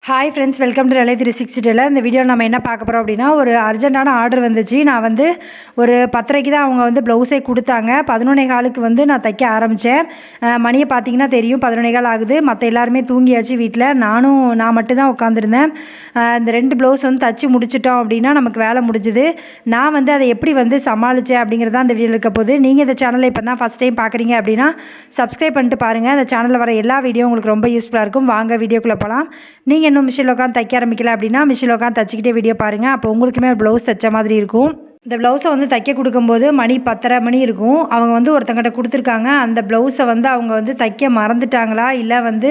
Hi friends, welcome to ரலை 360. இந்த video நம்ம என்ன பார்க்க போகிறோம் அப்படின்னா, ஒரு அர்ஜென்ட்டான ஆர்டர் வந்துச்சு. நான் வந்து ஒரு 10:30க்கு தான் அவங்க வந்து ப்ளவுஸே கொடுத்தாங்க. 11:15க்கு வந்து நான் தைக்க ஆரம்பித்தேன். மணியை பார்த்தீங்கன்னா தெரியும், 11:15 ஆகுது. மற்ற எல்லாருமே தூங்கியாச்சு வீட்டில். நான் மட்டும் தான் உட்காந்துருந்தேன். இந்த 2 ப்ளவுஸ் வந்து தச்சு முடிச்சிட்டோம் அப்படின்னா நமக்கு வேலை முடிஞ்சுது. நான் வந்து அதை எப்படி வந்து சமாளித்தேன் அப்படிங்கிறதான் அந்த வீடியோவில் இருக்க போகுது. நீங்கள் இந்த சேனலை இப்போ தான் ஃபஸ்ட் டைம் பார்க்குறீங்க அப்படின்னா சப்ஸ்கிரைப் பண்ணிட்டு பாருங்கள். அந்த சேனலில் வர எல்லா வீடியோ உங்களுக்கு ரொம்ப யூஸ்ஃபுல்லாக இருக்கும். வாங்க வீடியோக்குள்ளே போகலாம். நீங்கள் இன்னும் மிஷினில் உட்காந்து தைக்க ஆரம்பிக்கல அப்படின்னா மிஷினில் உட்காந்து தச்சிக்கிட்டே வீடியோ பாருங்கள். அப்போ உங்களுக்குமே ஒரு ப்ளவுஸ் தைச்ச மாதிரி இருக்கும். இந்த ப்ளவுஸை வந்து தைக்க கொடுக்கும்போது மணி 10:30 மணி இருக்கும். அவங்க வந்து ஒருத்தங்கிட்ட கொடுத்துருக்காங்க. அந்த ப்ளவுஸை வந்து அவங்க வந்து தைக்க மறந்துட்டாங்களா, இல்லை வந்து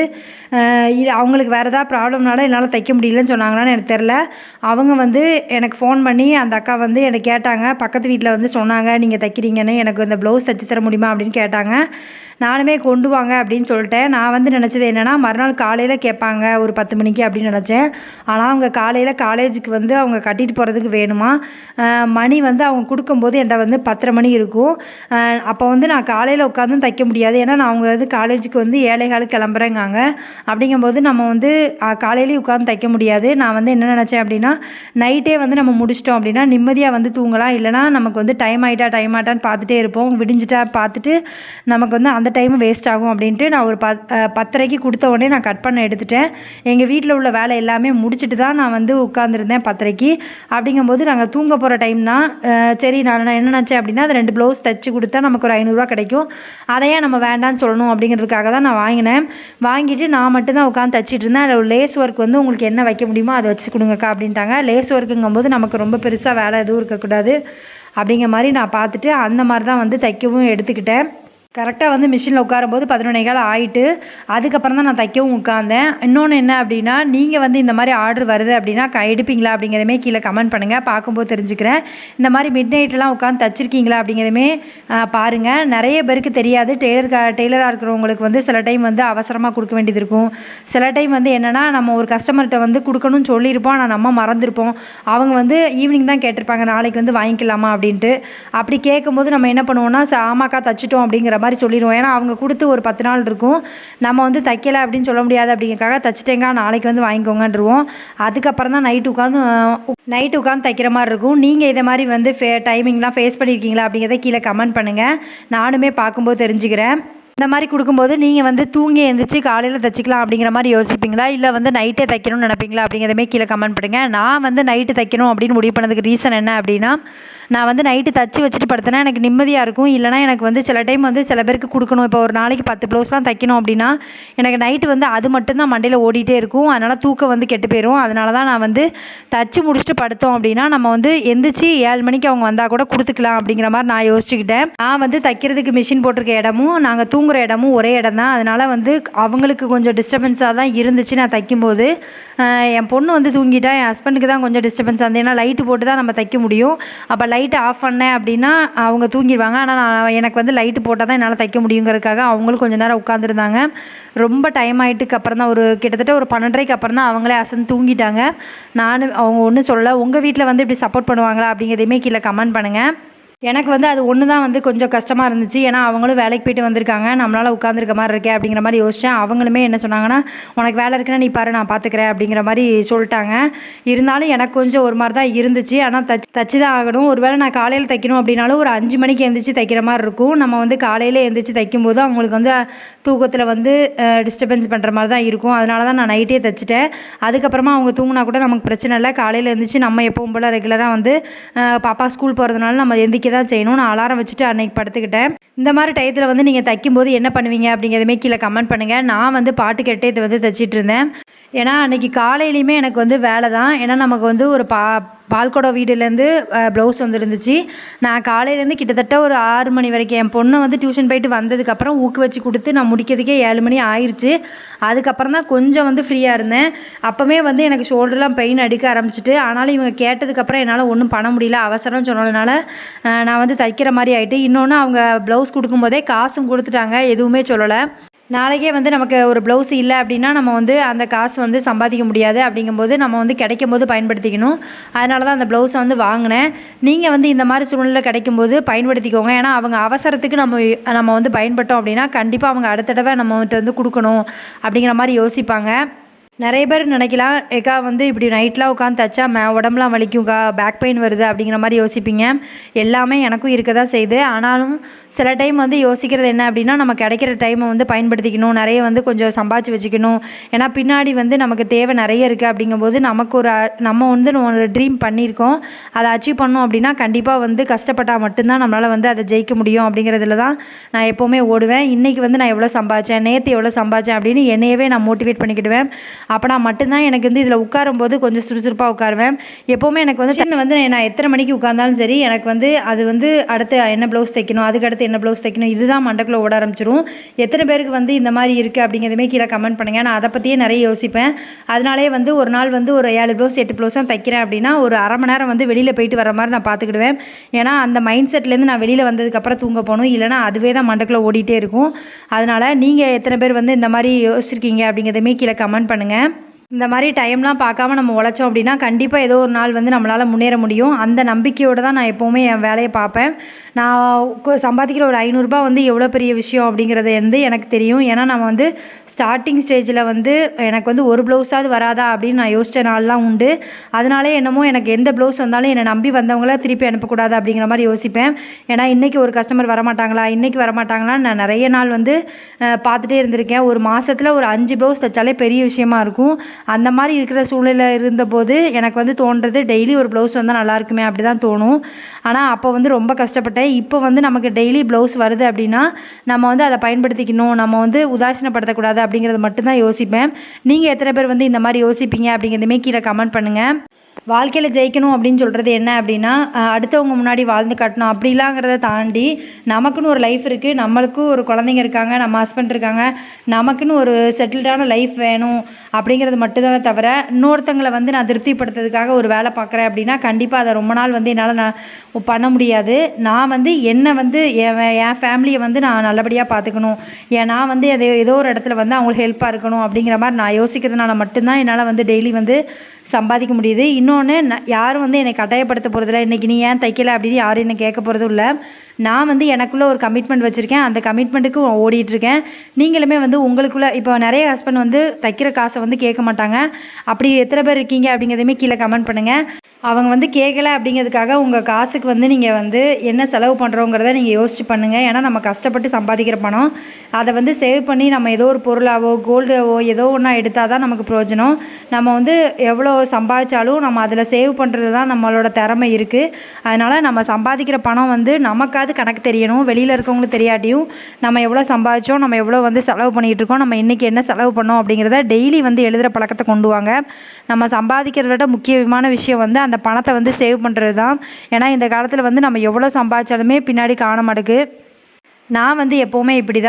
அவங்களுக்கு வேறு ஏதாவது ப்ராப்ளம்னால என்னால் தைக்க முடியலன்னு சொன்னாங்களான்னு எனக்கு தெரில. அவங்க வந்து எனக்கு ஃபோன் பண்ணி அந்த அக்கா வந்து எனக்கு கேட்டாங்க. பக்கத்து வீட்டில் வந்து சொன்னாங்க, நீங்கள் தைக்கிறீங்கன்னு, எனக்கு இந்த ப்ளவுஸ் தைச்சி தர முடியுமா அப்படின்னு கேட்டாங்க. நானுமே கொண்டு வாங்க அப்படின்னு சொல்லிட்டேன். நான் வந்து நினச்சது என்னென்னா, மறுநாள் காலையில் கேட்பாங்க ஒரு 10 மணிக்கு அப்படின்னு நினச்சேன். ஆனால் அவங்க காலையில் காலேஜுக்கு வந்து அவங்க கட்டிட்டு போகிறதுக்கு வேணுமா. மணி வந்து அவங்க கொடுக்கும்போது என்கிட்ட வந்து 10:30 மணி இருக்கும். அப்போ வந்து நான் காலையில் உட்காந்து தைக்க முடியாது. ஏன்னா நான் அவங்க வந்து காலேஜுக்கு வந்து 7:15 கிளம்புறேங்காங்க. அப்படிங்கும்போது நம்ம வந்து காலையிலேயும் உட்காந்து தைக்க முடியாது. நான் வந்து என்ன நினச்சேன் அப்படின்னா, நைட்டே வந்து நம்ம முடிச்சிட்டோம் அப்படின்னா நிம்மதியாக வந்து தூங்கலாம். இல்லைனா நமக்கு வந்து டைம் ஆகிட்டான்னு பார்த்துட்டே இருப்போம். விடிஞ்சிட்டா பார்த்துட்டு நமக்கு வந்து அந்த டைம் வேஸ்ட் ஆகும் அப்படின்ட்டு நான் ஒரு 10:30க்கு கொடுத்த உடனே நான் கட் பண்ண எடுத்துட்டேன். எங்கள் வீட்டில் உள்ள வேலை எல்லாமே முடிச்சுட்டு தான் நான் வந்து உட்காந்துருந்தேன் 10:30க்கு. அப்படிங்கும்போது நாங்கள் தூங்க போகிற டைம் தான். சரி, நான் என்ன நினச்சேன் அப்படின்னா, அந்த 2 ப்ளவுஸ் தைச்சி கொடுத்தா நமக்கு ஒரு 500 கிடைக்கும். அதையே நம்ம வேண்டான்னு சொல்லணும் அப்படிங்கிறதுக்காக தான் நான் வாங்கினேன். வாங்கிட்டு நான் மட்டும்தான் உட்காந்து தைச்சிட்டு இருந்தேன். அதில் லேஸ் ஒர்க் வந்து உங்களுக்கு என்ன வைக்க முடியுமோ அதை வச்சு கொடுங்கக்கா அப்படின்ட்டாங்க. லேஸ் ஒர்க்குங்கும்போது நமக்கு ரொம்ப பெருசாக வேலை எதுவும் இருக்கக்கூடாது அப்படிங்கிற மாதிரி நான் பார்த்துட்டு அந்த மாதிரி தான் வந்து தைக்கவும் எடுத்துக்கிட்டேன். கரெக்டாக வந்து மிஷினில் உட்காரும்போது 11:15 ஆகிட்டு அதுக்கப்புறம் தான் நான் தைக்கவும் உட்காந்தேன். இன்னொன்று என்ன அப்படின்னா, நீங்கள் வந்து இந்த மாதிரி ஆர்டர் வருது அப்படின்னா எடுப்பீங்களா அப்படிங்கிறதுமே கீழே கமெண்ட் பண்ணுங்கள். பார்க்கும்போது தெரிஞ்சுக்கிறேன். இந்த மாதிரி மிட் நைட்லாம் உட்காந்து தச்சிருக்கீங்களா அப்படிங்கிறதுமே பாருங்கள். நிறைய பேருக்கு தெரியாது. டெய்லராக இருக்கிறவங்களுக்கு வந்து சில டைம் வந்து அவசரமாக கொடுக்க வேண்டியது இருக்கும். சில டைம் வந்து என்னென்னா, நம்ம ஒரு கஸ்டமர்கிட்ட வந்து கொடுக்கணும்னு சொல்லியிருப்போம், ஆனால் நம்ம மறந்துருப்போம். அவங்க வந்து ஈவினிங் தான் கேட்டிருப்பாங்க, நாளைக்கு வந்து வாங்கிக்கலாமா அப்படின்ட்டு. அப்படி கேட்கும்போது நம்ம என்ன பண்ணுவோம்னா, ஆமாக்கா தச்சிட்டோம் அப்படிங்கிற மாதிரி சொல்லிடுவோம். ஏன்னா அவங்க கொடுத்து ஒரு 10 நாள் இருக்கும். நம்ம வந்து தைக்கலை அப்படின்னு சொல்ல முடியாது. அப்படிங்கிறக்காக தச்சிட்டேங்க, நாளைக்கு வந்து வாங்கிக்கோங்கன்றுவோம். அதுக்கப்புறம் தான் நைட்டு உட்காந்து தைக்கிற மாதிரி இருக்கும். நீங்கள் இதை மாதிரி வந்து டைமிங்லாம் ஃபேஸ் பண்ணியிருக்கீங்களா அப்படிங்கிறத கீழே கமெண்ட் பண்ணுங்கள். நானுமே பார்க்கும்போது தெரிஞ்சுக்கிறேன். இந்த மாதிரி கொடுக்கும்போது நீங்கள் வந்து தூங்கி எழுந்திரிச்சு காலையில் தைச்சிக்கலாம் அப்படிங்கிற மாதிரி யோசிப்பீங்களா, இல்லை வந்து நைட்டே தைக்கணும்னு நினைப்பீங்களா அப்படிங்கிறதுமே கீழே கமெண்ட் பண்ணுங்கள். நான் வந்து நைட்டு தைக்கணும் அப்படின்னு முடிவு பண்ணதுக்கு ரீசன் என்ன அப்படின்னா, நான் வந்து நைட்டு தச்சு வச்சுட்டு படுத்தேன்னா எனக்கு நிம்மதியாக இருக்கும். இல்லைனா எனக்கு வந்து சில டைம் வந்து சில பேருக்கு கொடுக்கணும். இப்போ ஒரு நாளைக்கு 10 ப்ளவுஸ்லாம் தைக்கணும் அப்படின்னா எனக்கு நைட்டு வந்து அது மட்டும்தான் மண்டையில் ஓடிட்டே இருக்கும். அதனால் தூக்கம் வந்து கெட்டு போயிடும். அதனால தான் நான் வந்து தச்சு முடிச்சுட்டு படுத்தோம் அப்படின்னா நம்ம வந்து எந்திரிச்சு 7 மணிக்கு அவங்க வந்தால் கூட கொடுத்துக்கலாம் அப்படிங்கிற மாதிரி நான் யோசிச்சுக்கிட்டேன். நான் வந்து தைக்கிறதுக்கு மிஷின் போட்டிருக்க இடமும் நாங்கள் தூங்குற இடமும் ஒரே இடம் தான். அதனால் வந்து அவங்களுக்கு கொஞ்சம் டிஸ்டர்பன்ஸாக தான் இருந்துச்சு. நான் தைக்கும்போது என் பொண்ணு வந்து தூங்கிட்டா, என் ஹஸ்பண்டுக்கு தான் கொஞ்சம் டிஸ்டர்பன்ஸாக இருந்தது. ஏன்னா லைட்டு போட்டு தான் நம்ம தைக்க முடியும். அப்போ லைட்டை ஆஃப் பண்ணேன் அப்படின்னா அவங்க தூங்கிடுவாங்க. ஆனால் எனக்கு வந்து லைட்டு போட்டால் தான் என்னால் தைக்க முடியுங்கிறதுக்காக அவங்களும் கொஞ்சம் நேரம் உட்காந்துருந்தாங்க. ரொம்ப டைம் ஆகிட்டுக்கு அப்புறம் தான் கிட்டத்தட்ட ஒரு 12:30க்கு அப்புறம் தான் அவங்களே அசந்து தூங்கிட்டாங்க. அவங்க ஒன்றும் சொல்லலை. உங்கள் வீட்டில் வந்து இப்படி சப்போர்ட் பண்ணுவாங்களா அப்படிங்கிறதையுமே கீழே கமெண்ட் பண்ணுங்கள். எனக்கு வந்து அது ஒன்று தான் வந்து கொஞ்சம் கஷ்டமாக இருந்துச்சு. ஏன்னா அவங்களும் வேலைக்கு போய்ட்டு வந்திருக்காங்க, நம்மளால் உட்காந்துருக்க மாதிரி இருக்கே அப்படிங்கிற மாதிரி யோசித்தேன். அவங்களுமே என்ன சொன்னாங்கன்னா, உனக்கு வேலை இருக்குன்னா நீ பாரு, நான் பார்த்துக்கிறேன் அப்படிங்கிற மாதிரி சொல்லிட்டாங்க. இருந்தாலும் எனக்கு கொஞ்சம் ஒரு மாதிரி தான் இருந்துச்சு. ஆனால் தச்சு தான் ஆகணும். ஒரு வேளை நான் காலையில் தைக்கணும் அப்படின்னாலும் ஒரு 5 மணிக்கு எழுந்திரிச்சு தைக்கிற மாதிரி இருக்கும். நம்ம வந்து காலையில் எழுந்திரிச்சு தைக்கும்போது அவங்களுக்கு வந்து தூக்கத்தில் வந்து டிஸ்டர்பன்ஸ் பண்ணுற மாதிரி தான் இருக்கும். அதனால தான் நான் நைட்டே தைச்சிட்டேன். அதுக்கப்புறமா அவங்க தூங்கினா கூட நமக்கு பிரச்சனை இல்லை. காலையில் எழுந்திரிச்சு நம்ம எப்பவும் போல் ரெகுலராக வந்து பாப்பா ஸ்கூல் போகிறதுனால நம்ம எந்திரிக்க தான் செய்யணும். நான் அலாரம் வச்சுட்டு அன்னைக்கு படுத்துக்கிட்டேன். இந்த மாதிரி டயத்தில் வந்து நீங்கள் தைக்கும்போது என்ன பண்ணுவீங்க அப்படிங்கிறதுமே கீழே கமெண்ட் பண்ணுங்கள். நான் வந்து பாட்டு கேட்டே இதை வந்து தைச்சிட்டு இருந்தேன். ஏன்னா அன்றைக்கி காலையிலையுமே எனக்கு வந்து வேலை தான். ஏன்னா நமக்கு வந்து ஒரு பால்கோடா வீடுலேருந்து ப்ளவுஸ் வந்துருந்துச்சு. நான் காலையிலேருந்து கிட்டத்தட்ட ஒரு 6 மணி வரைக்கும் என் பொண்ணை வந்து டியூஷன் போயிட்டு வந்ததுக்கப்புறம் ஊக்கு வச்சு கொடுத்து நான் முடிக்கிறதுக்கே 7 மணி ஆயிடுச்சு. அதுக்கப்புறம் தான் கொஞ்சம் வந்து ஃப்ரீயாக இருந்தேன். அப்போவே வந்து எனக்கு ஷோல்டர்லாம் பெயின் அடிக்க ஆரம்பிச்சிட்டு. ஆனாலும் இவங்க கேட்டதுக்கப்புறம் என்னால் ஒன்றும் பண்ண முடியல. அவசரம் சொன்னதுனால நான் வந்து தைக்கிற மாதிரி ஆகிட்டு. இன்னொன்று அவங்க ப்ளவுஸ் கொடுக்கும்போதே காசும் கொடுத்துட்டாங்க, எதுவுமே சொல்லலை. நாளைக்கே வந்து நமக்கு ஒரு ப்ளவுஸ் இல்லை அப்படின்னா நம்ம வந்து அந்த காசு வந்து சம்பாதிக்க முடியாது. அப்படிங்கும்போது நம்ம வந்து கிடைக்கும் போது பயன்படுத்திக்கணும். அதனால தான் அந்த ப்ளவுஸை வந்து வாங்கினேன். நீங்கள் வந்து இந்த மாதிரி சூழ்நிலை கிடைக்கும்போது பயன்படுத்திக்கோங்க. ஏன்னா அவங்க அவசரத்துக்கு நம்ம வந்து பயன்பட்டோம் அப்படின்னா கண்டிப்பாக அவங்க அடுத்த தடவை நம்மகிட்ட வந்து கொடுக்கணும் அப்படிங்கிற மாதிரி யோசிப்பாங்க. நிறைய பேர் நினைக்கலாம், "ஏக்கா வந்து இப்படி நைட்லாம் உட்காந்து தச்சா உடம்புலாம் வலிக்கும்க்கா, பேக் பெயின் வருது." அப்படிங்கிற மாரி யோசிப்பீங்க. எல்லாமே எனக்கும் இருக்க தான் செய்யுது. ஆனாலும் சில டைம் வந்து யோசிக்கிறது என்ன அப்படின்னா, நம்ம கிடைக்கிற டைமை வந்து பயன்படுத்திக்கணும். நிறைய வந்து கொஞ்சம் சம்பாதிச்சு வச்சுக்கணும். ஏன்னா பின்னாடி வந்து நமக்கு தேவை நிறைய இருக்குது. அப்படிங்கும்போது நமக்கு நம்ம வந்து ஒரு ட்ரீம் பண்ணியிருக்கோம். அதை அச்சீவ் பண்ணோம் அப்படின்னா, கண்டிப்பாக வந்து கஷ்டப்பட்டா மட்டும்தான் நம்மளால் வந்து அதை ஜெயிக்க முடியும் அப்படிங்கிறதுல தான் நான் எப்போவுமே ஓடுவேன். இன்றைக்கி வந்து நான் எவ்வளோ சம்பாதிச்சேன், நேற்று எவ்வளோ சம்பாதிச்சேன் அப்படின்னு என்னையவே நான் மோட்டிவேட் பண்ணிக்கிடுவேன். அப்போ நான் மட்டும்தான் எனக்கு வந்து இதில் உட்காரும்போது கொஞ்சம் சுறுசுறுப்பாக உட்காருவேன். எப்போவுமே எனக்கு வந்து நான் எத்தனை மணிக்கு உட்கார்ந்தாலும் சரி, எனக்கு வந்து அது வந்து அடுத்து என்ன ப்ளவுஸ் தைக்கணும், அதுக்கடுத்து என்ன ப்ளவுஸ் தைக்கணும், இதுதான் மண்டைக்குள்ளே ஓட ஆரம்பிச்சிரும். எத்தனை பேருக்கு வந்து இந்த மாதிரி இருக்குது அப்படிங்கிறதுமே கீழே கமெண்ட் பண்ணுங்கள். நான் அதை பற்றியே நிறைய யோசிப்பேன். அதனாலே வந்து ஒரு நாள் வந்து ஒரு 7 ப்ளவுஸ் 8 ப்ளவுஸ் தான் தைக்கிறேன் அப்படின்னா, ஒரு அரை மணி நேரம் வந்து வெளியில் போயிட்டு வர மாதிரி நான் பார்த்துக்கிடுவேன். ஏன்னா அந்த மைண்ட் செட்லேருந்து நான் வெளியில் வந்ததுக்கப்புறம் தூங்க போகணும். இல்லைனா அதுவே தான் மண்டைக்குள்ளே ஓடிட்டே இருக்கும். அதனால் நீங்கள் எத்தனை பேர் வந்து இந்த மாதிரி யோசிச்சிருக்கீங்க அப்படிங்கிறதுமே கீழே கமெண்ட் பண்ணுங்கள். இந்த மாதிரி டைம்லாம் பார்க்காம நம்ம உழைச்சோம் அப்படின்னா கண்டிப்பாக ஏதோ ஒரு நாள் வந்து நம்மளால் முன்னேற முடியும். அந்த நம்பிக்கையோடு தான் நான் எப்போவுமே என் வேலையை பார்ப்பேன். நான் சம்பாதிக்கிற ஒரு 500 ரூபாய் வந்து எவ்வளோ பெரிய விஷயம் அப்படிங்கிறது வந்து எனக்கு தெரியும். ஏன்னா நம்ம வந்து ஸ்டார்டிங் ஸ்டேஜில் வந்து எனக்கு வந்து ஒரு ப்ளவுஸாவது வராதா அப்படின்னு நான் யோசித்த நாள்லாம் உண்டு. அதனாலே என்னமோ எனக்கு எந்த ப்ளவுஸ் வந்தாலும் என்னை நம்பி வந்தவங்கள திருப்பி அனுப்பக்கூடாது அப்படிங்கிற மாதிரி யோசிப்பேன். ஏன்னா இன்றைக்கி ஒரு கஸ்டமர் வரமாட்டாங்களா, இன்றைக்கி வரமாட்டாங்களான்னு நான் நிறைய நாள் வந்து பார்த்துட்டே இருந்திருக்கேன். ஒரு மாதத்தில் ஒரு 5 ப்ளவுஸ் தைச்சாலே பெரிய விஷயமா இருக்கும். அந்த மாதிரி இருக்கிற சூழ்நிலை இருந்தபோது எனக்கு வந்து தோன்றது டெய்லி ஒரு ப்ளவுஸ் வந்தால் நல்லாயிருக்குமே அப்படி தான் தோணும். ஆனால் அப்போ வந்து ரொம்ப கஷ்டப்பட்டேன். இப்போ வந்து நமக்கு டெய்லி ப்ளவுஸ் வருது அப்படின்னா நம்ம வந்து அதை பயன்படுத்திக்கணும், நம்ம வந்து உதாசீனப்படுத்தக்கூடாது அப்படிங்கிறது மட்டும்தான் யோசிப்பேன். நீங்கள் எத்தனை பேர் வந்து இந்த மாதிரி யோசிப்பீங்க அப்படிங்கிறதுமே கீழே கமெண்ட் பண்ணுங்கள். வாழ்க்கையில் ஜெயிக்கணும் அப்படின்னு சொல்கிறது என்ன அப்படின்னா, அடுத்தவங்க முன்னாடி வாழ்ந்து காட்டணும் அப்படிலாங்கிறத தாண்டி நமக்குன்னு ஒரு லைஃப் இருக்குது, நம்மளுக்கும் ஒரு குழந்தைங்க இருக்காங்க, நம்ம ஹஸ்பண்ட் இருக்காங்க, நமக்குன்னு ஒரு செட்டில்டான லைஃப் வேணும் அப்படிங்கிறது மட்டும்தானே தவிர, இன்னொருத்தங்களை வந்து நான் திருப்திப்படுத்துறதுக்காக ஒரு வேலை பார்க்குறேன் அப்படின்னா கண்டிப்பாக அதை ரொம்ப நாள் வந்து என்னால் பண்ண முடியாது. நான் வந்து என்னை வந்து என் ஃபேமிலியை வந்து நான் நல்லபடியாக பார்த்துக்கணும், நான் வந்து ஏதோ ஒரு இடத்துல வந்து அவங்களுக்கு ஹெல்ப்பாக இருக்கணும் அப்படிங்கிற மாதிரி நான் யோசிக்கிறதுனால மட்டும்தான் என்னால் வந்து டெய்லி வந்து சம்பாதிக்க முடியுது. இன்னொன்று, யாரும் வந்து என்னை கட்டாயப்படுத்த போகிறதில்ல. இன்றைக்கி நீ ஏன் தைக்கலை அப்படின்னு யாரும் என்னை கேட்க போகிறதும் இல்லை. நான் வந்து எனக்குள்ளே ஒரு கமிட்மெண்ட் வச்சுருக்கேன். அந்த கமிட்மெண்ட்டுக்கு ஓடிட்டுருக்கேன். நீங்களுமே வந்து உங்களுக்குள்ளே இப்போ நிறைய ஹஸ்பண்ட் வந்து தைக்கிற காசை வந்து கேட்க மாட்டாங்க. அப்படி எத்தனை பேர் இருக்கீங்க அப்படிங்கிறதையுமே கீழே கமெண்ட் பண்ணுங்கள். அவங்க வந்து கேட்கல அப்படிங்கிறதுக்காக உங்கள் காசுக்கு வந்து நீங்கள் வந்து என்ன செலவு பண்ணுறோங்கிறத நீங்கள் யோசிச்சு பண்ணுங்கள். ஏன்னா நம்ம கஷ்டப்பட்டு சம்பாதிக்கிற பணம், அதை வந்து சேவ் பண்ணி நம்ம ஏதோ ஒரு பொருளாவோ கோல்டாவோ ஏதோ ஒன்றா எடுத்தால் தான் நமக்கு பிரயோஜனம். நம்ம வந்து எவ்வளோ சம்பாதிச்சாலும் நம்ம அதில் சேவ் பண்ணுறது தான் நம்மளோட திறமை இருக்குது. அதனால் நம்ம சம்பாதிக்கிற பணம் வந்து நமக்காவது கணக்கு தெரியணும். வெளியில் இருக்கவங்களுக்கு தெரியாட்டியும் நம்ம எவ்வளோ சம்பாதிச்சோம், நம்ம எவ்வளோ வந்து செலவு பண்ணிகிட்டு இருக்கோம், நம்ம இன்றைக்கி என்ன செலவு பண்ணோம் அப்படிங்கிறத டெய்லி வந்து எழுதுகிற பழக்கத்தை கொண்டு வாங்க. நம்ம சம்பாதிக்கிறத விட முக்கியமான விஷயம் வந்து அந்த பணத்தை வந்து சேவ் பண்ணுறது தான். ஏன்னா இந்த காலத்தில் வந்து நம்ம எவ்வளோ சம்பாதிச்சாலுமே பின்னாடி காண மாட்டேங்குது. நான் வந்து எப்போவுமே இப்படி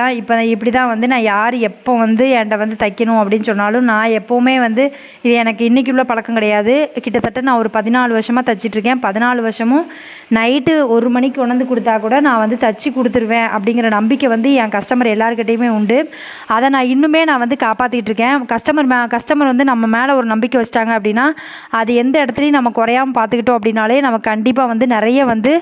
தான் வந்து நான் யார் எப்போ வந்து என்கிட்ட வந்து தைக்கணும் அப்படின்னு சொன்னாலும் நான் எப்போவுமே வந்து இது எனக்கு இன்றைக்கி உள்ள பழக்கம் கிடையாது. கிட்டத்தட்ட நான் ஒரு 14 வருஷமாக தைச்சிட்ருக்கேன். 14 வருஷமும் நைட்டு 1 மணிக்கு கொண்டாந்து கொடுத்தா கூட நான் வந்து தைச்சி கொடுத்துருவேன் அப்படிங்கிற நம்பிக்கை வந்து என் கஸ்டமர் எல்லாருக்கிட்டையுமே உண்டு. அதை நான் வந்து காப்பாற்றிட்டு இருக்கேன். கஸ்டமர் வந்து நம்ம மேலே ஒரு நம்பிக்கை வச்சிட்டாங்க அப்படின்னா அது எந்த இடத்துலையும் நம்ம குறையாமல் பார்த்துக்கிட்டோம் அப்படின்னாலே நமக்கு கண்டிப்பாக வந்து நிறைய வந்து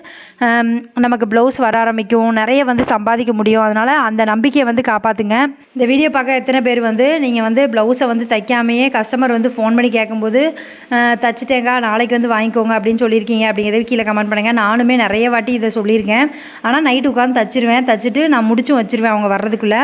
நமக்கு ப்ளவுஸ் வர ஆரம்பிக்கும், நிறைய வந்து சம்பாதிக்க முடியும். அதனால் அந்த நம்பிக்கையை வந்து காப்பாற்றுங்க. இந்த வீடியோ பார்க்க எத்தனை பேர் வந்து நீங்கள் வந்து ப்ளவுஸை வந்து தைக்காமையே கஸ்டமர் வந்து ஃபோன் பண்ணி கேட்கும்போது தைச்சிட்டேங்க நாளைக்கு வந்து வாங்கிக்கோங்க அப்படின்னு சொல்லியிருக்கீங்க அப்படிங்கிறத கீழே கமெண்ட் பண்ணுங்கள். நானுமே நிறைய வாட்டி இதை சொல்லியிருக்கேன். ஆனால் நைட்டு உட்காந்து தைச்சிட்டு நான் முடிச்சும் வச்சுருவேன் அவங்க வர்றதுக்குள்ளே.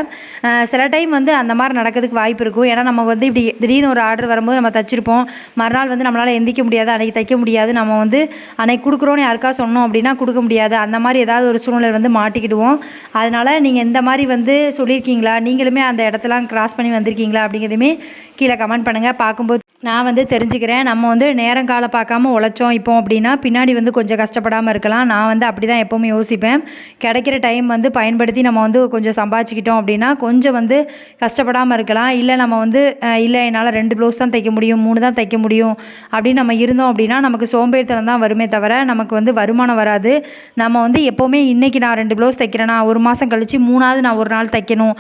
சில டைம் வந்து அந்த மாதிரி நடக்கிறதுக்கு வாய்ப்பு இருக்கும். ஏன்னா நம்ம வந்து இப்படி திடீர்னு ஒரு ஆர்டர் வரும்போது நம்ம தைச்சிருப்போம், மறுநாள் வந்து நம்மளால் எந்திக்க முடியாது, அன்றைக்கி தைக்க முடியாது, நம்ம வந்து அன்றைக்கி கொடுக்குறோன்னு யாருக்கா சொன்னோம் அப்படின்னா கொடுக்க முடியாது. அந்த மாதிரி ஏதாவது ஒரு சூழ்நிலை வந்து மாட்டிக்கிடுவோம். அதனால் நீங்கள் இந்த மாதிரி வந்து சொல்லியிருக்கீங்களா, நீங்களுமே அந்த இடத்தெல்லாம் கிராஸ் பண்ணி வந்திருக்கீங்களா அப்படிங்கிறதுமே கீழே கமெண்ட் பண்ணுங்கள். பார்க்கும்போது நான் வந்து தெரிஞ்சுக்கிறேன். நம்ம வந்து நேரங்காலம் பார்க்காம உழைச்சோம் இப்போ அப்படின்னா பின்னாடி வந்து கொஞ்சம் கஷ்டப்படாமல் இருக்கலாம். நான் வந்து அப்படி தான் எப்போவுமே யோசிப்பேன். கிடைக்கிற டைம் வந்து பயன்படுத்தி நம்ம வந்து கொஞ்சம் சம்பாதிச்சிக்கிட்டோம் அப்படின்னா கொஞ்சம் வந்து கஷ்டப்படாமல் இருக்கலாம். இல்லை நம்ம வந்து இல்லை என்னால் 2 ப்ளவுஸ் தான் தைக்க முடியும், 3 தான் தைக்க முடியும் அப்படின்னு நம்ம இருந்தோம் அப்படின்னா நமக்கு சோம்பேறித்தனம் தான் வருமே தவிர நமக்கு வந்து வருமானம் வராது. நம்ம வந்து எப்போவுமே இன்றைக்கி நான் 2 ப்ளவுஸ் தைக்கிறேன்னா 1 மாதம் கழித்து 3ஆவது நான் ஒரு நாள் தைக்கணும்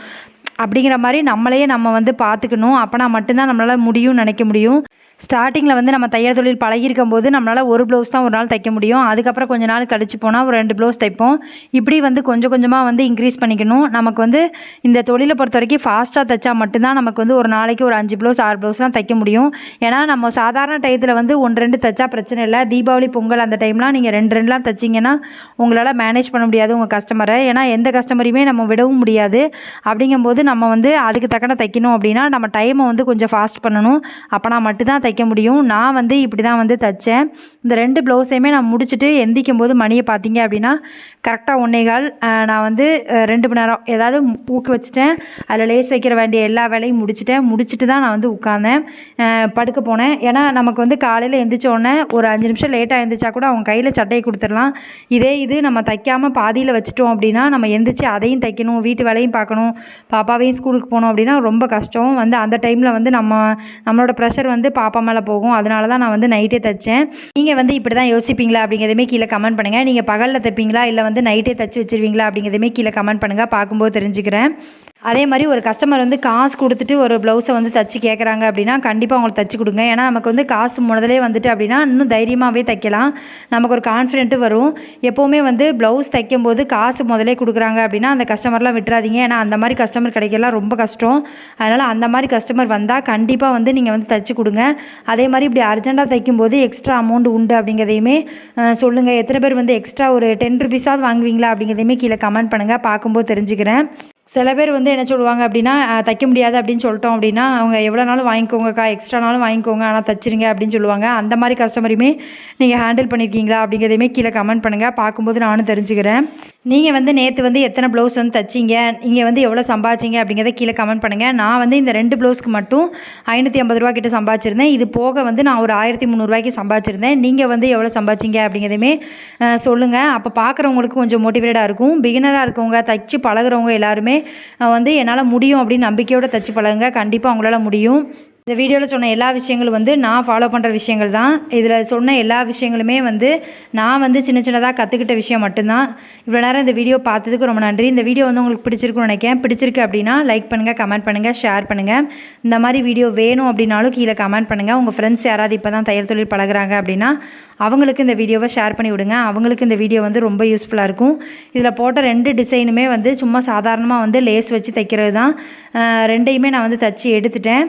அப்படிங்கிற மாதிரி நம்ம வந்து பார்த்துக்கணும். அப்போனா மட்டும்தான் நம்மளால் நினைக்க முடியும். ஸ்டார்டிங்கில் வந்து நம்ம தையல் தொழில் பழகியிருக்கும் போது நம்மளால் ஒரு ப்ளவுஸ் தான் ஒரு நாள் தைக்க முடியும். அதுக்கப்புறம் கொஞ்ச நாள் கழிச்சு போனால் ஒரு 2 ப்ளவுஸ் தைப்போம். இப்படி வந்து கொஞ்சம் கொஞ்சமாக வந்து இன்க்ரீஸ் பண்ணிக்கணும். நமக்கு வந்து இந்த தொழிலை பொறுத்த வரைக்கும் ஃபாஸ்ட்டாக தைச்சா மட்டும்தான் நமக்கு வந்து ஒரு நாளைக்கு ஒரு 5 ப்ளவுஸ் 6 ப்ளவுஸ் தான் தைக்க முடியும். ஏன்னா நம்ம சாதாரண டயத்தில் வந்து 1, 2 தைச்சா பிரச்சனை இல்லை. தீபாவளி, பொங்கல் அந்த டைம்லாம் நீங்கள் 2, 2லாம் தைச்சிங்கன்னா உங்களால் மேனேஜ் பண்ண முடியாது உங்கள் கஸ்டமரை. ஏன்னா எந்த கஸ்டமரையுமே நம்ம விடவும் முடியாது. அப்படிங்கும்போது நம்ம வந்து அதுக்கு தக்கன தைக்கணும் அப்படின்னா நம்ம டைமை வந்து கொஞ்சம் ஃபாஸ்ட் பண்ணணும். அப்போனா மட்டும்தான் தைக்க முடியும். நான் வந்து இப்படி தான் வந்து தைச்சேன். இந்த 2 ப்ளவுஸையுமே நான் முடிச்சுட்டு எந்திக்கும் போது மணியை பார்த்தீங்க அப்படின்னா கரெக்டாக 1:15. நான் வந்து 2 மணி நேரம் ஏதாவது ஊக்கு வச்சுட்டேன். அதில் லேஸ் வைக்கிற வேண்டிய எல்லா வேலையும் முடிச்சுட்டு தான் நான் வந்து உட்காந்தேன், படுக்க போனேன். ஏன்னா நமக்கு வந்து காலையில் எந்திரிச்ச உடனே ஒரு 5 நிமிஷம் லேட்டாக எழுந்திரிச்சா கூட அவங்க கையில் சட்டையை கொடுத்துடலாம். இதே இது நம்ம தைக்காமல் பாதியில் வச்சுட்டோம் அப்படின்னா நம்ம எந்திரிச்சு அதையும் தைக்கணும், வீட்டு வேலையும் பார்க்கணும், பாப்பாவையும் ஸ்கூலுக்கு போகணும் அப்படின்னா ரொம்ப கஷ்டம். வந்து அந்த டைமில் வந்து நம்மளோட ப்ரெஷர் வந்து பாப்பா மேலே போகும். அதனால தான் நான் வந்து நைட்டே தைச்சேன். நீங்கள் வந்து இப்படி தான் யோசிப்பீங்களா அப்படிங்கிறதுமே கீழே கமெண்ட் பண்ணுங்கள். நீங்கள் பகலில் தைப்பீங்களா இல்லை வந்து நைட்டே தைச்சி வச்சுருவீங்களா அப்படிங்கிறதுமே கீழே கமெண்ட் பண்ணுங்கள். பார்க்கும்போது தெரிஞ்சுக்கிறேன். அதே மாதிரி ஒரு கஸ்டமர் வந்து காசு கொடுத்துட்டு ஒரு ப்ளவுஸை வந்து தச்சு கேட்குறாங்க அப்படின்னா கண்டிப்பாக அவங்களுக்கு தச்சு கொடுங்க. ஏன்னா நமக்கு வந்து காசு முதலே வந்துட்டு அப்படின்னா இன்னும் தைரியமாகவே தைக்கலாம். நமக்கு ஒரு கான்ஃபிடென்ட்டு வரும். எப்போவுமே வந்து ப்ளவுஸ் தைக்கும்போது காசு முதலே கொடுக்குறாங்க அப்படின்னா அந்த கஸ்டமர்லாம் விட்டுறாதீங்க. ஏன்னா அந்த மாதிரி கஸ்டமர் கிடைக்கலாம் ரொம்ப கஷ்டம். அதனால் அந்த மாதிரி கஸ்டமர் வந்தால் கண்டிப்பாக வந்து நீங்கள் வந்து தச்சு கொடுங்க. அதே மாதிரி இப்படி அர்ஜென்ட்டாக தைக்கும்போது எக்ஸ்ட்ரா அமௌண்ட் உண்டு அப்படிங்கிறதையுமே சொல்லுங்கள். எத்தனை பேர் வந்து எக்ஸ்ட்ரா ஒரு 10 ருபீஸாவது வாங்குவீங்களா அப்படிங்கிறதையுமே கீழே கமெண்ட் பண்ணுங்கள். பார்க்கும்போது தெரிஞ்சுக்கிறேன். சில பேர் வந்து என்ன சொல்லுவாங்க அப்படின்னா தைக்க முடியாது அப்படின்னு சொல்லிட்டோம் அப்படின்னா அவங்க எவ்வளோ நாளும் வாங்கிக்கோங்கக்கா, எக்ஸ்ட்ரானாலும் வாங்கிக்கோங்க, ஆனால் தச்சிருங்க அப்படின்னு சொல்லுவாங்க. அந்த மாதிரி கஸ்டமரையுமே நீங்கள் ஹேண்டில் பண்ணியிருக்கீங்களா அப்படிங்கிறதையுமே கீழே கமெண்ட் பண்ணுங்கள். பார்க்கும்போது நானும் தெரிஞ்சுக்கிறேன். நீங்கள் வந்து நேற்று வந்து எத்தனை ப்ளவுஸ் வந்து தைச்சிங்க, நீங்கள் வந்து எவ்வளோ சம்பாதிச்சிங்க அப்படிங்கிறத கீழே கமெண்ட் பண்ணுங்கள். நான் வந்து இந்த 2 ப்ளவுஸ்க்கு மட்டும் 550 ரூபா கிட்ட சம்பாதிச்சிருந்தேன். இது போக வந்து நான் ஒரு 1300 ரூபாய்க்கு சம்பாதிச்சிருந்தேன். நீங்கள் வந்து எவ்வளோ சம்பாதிச்சிங்க அப்படிங்கிறதையுமே சொல்லுங்கள். அப்போ பார்க்குறவங்களுக்கு கொஞ்சம் மோட்டிவேட்டாக இருக்கும். பிகினராக இருக்கவங்க, தைச்சி பழகுறவங்க எல்லாருமே வந்து என்னால் முடியும் அப்படின்னு நம்பிக்கையோடு தைச்சி பழகுங்க. கண்டிப்பாக உங்களால் முடியும். இந்த வீடியோவில் சொன்ன எல்லா விஷயங்களும் வந்து நான் ஃபாலோ பண்ணுற விஷயங்கள் தான். இதில் சொன்ன எல்லா விஷயங்களுமே வந்து நான் வந்து சின்ன சின்னதாக கற்றுக்கிட்ட விஷயம் மட்டும்தான். இவ்வளோ நேரம் இந்த வீடியோ பார்த்ததுக்கு ரொம்ப நன்றி. இந்த வீடியோ வந்து உங்களுக்கு பிடிச்சிருக்குன்னு நினைக்கிறேன். பிடிச்சிருக்கு அப்படின்னா லைக் பண்ணுங்கள், கமெண்ட் பண்ணுங்கள், ஷேர் பண்ணுங்கள். இந்த மாதிரி வீடியோ வேணும் அப்படின்னாலும் கீழே கமெண்ட் பண்ணுங்கள். உங்கள் ஃப்ரெண்ட்ஸ் யாராவது இப்போ தான் தையல் தொழில் பழகுறாங்க அப்படின்னா அவங்களுக்கு இந்த வீடியோவை ஷேர் பண்ணி விடுங்க. அவங்களுக்கு இந்த வீடியோ வந்து ரொம்ப யூஸ்ஃபுல்லாக இருக்கும். இதில் போட்ட 2 டிசைனுமே வந்து சும்மா சாதாரணமாக வந்து லேஸ் வச்சு தைக்கிறது தான். 2யுமே நான் வந்து தச்சு எடுத்துட்டேன்.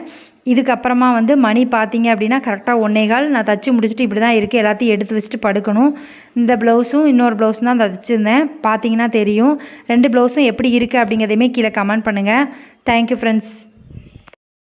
இதுக்கப்புறமா வந்து மணி பார்த்தீங்க அப்படின்னா கரெக்டாக 1:15. நான் தச்சு முடிச்சுட்டு இப்படி தான் இருக்குது. எல்லாத்தையும் எடுத்து வச்சுட்டு படுக்கணும். இந்த ப்ளவுஸும் இன்னொரு ப்ளவுஸும் தான் தச்சுருந்தேன். பார்த்தீங்கன்னா தெரியும். 2 ப்ளவுஸும் எப்படி இருக்குது அப்படிங்கிறதையுமே கீழே கமெண்ட் பண்ணுங்கள். Thank you friends.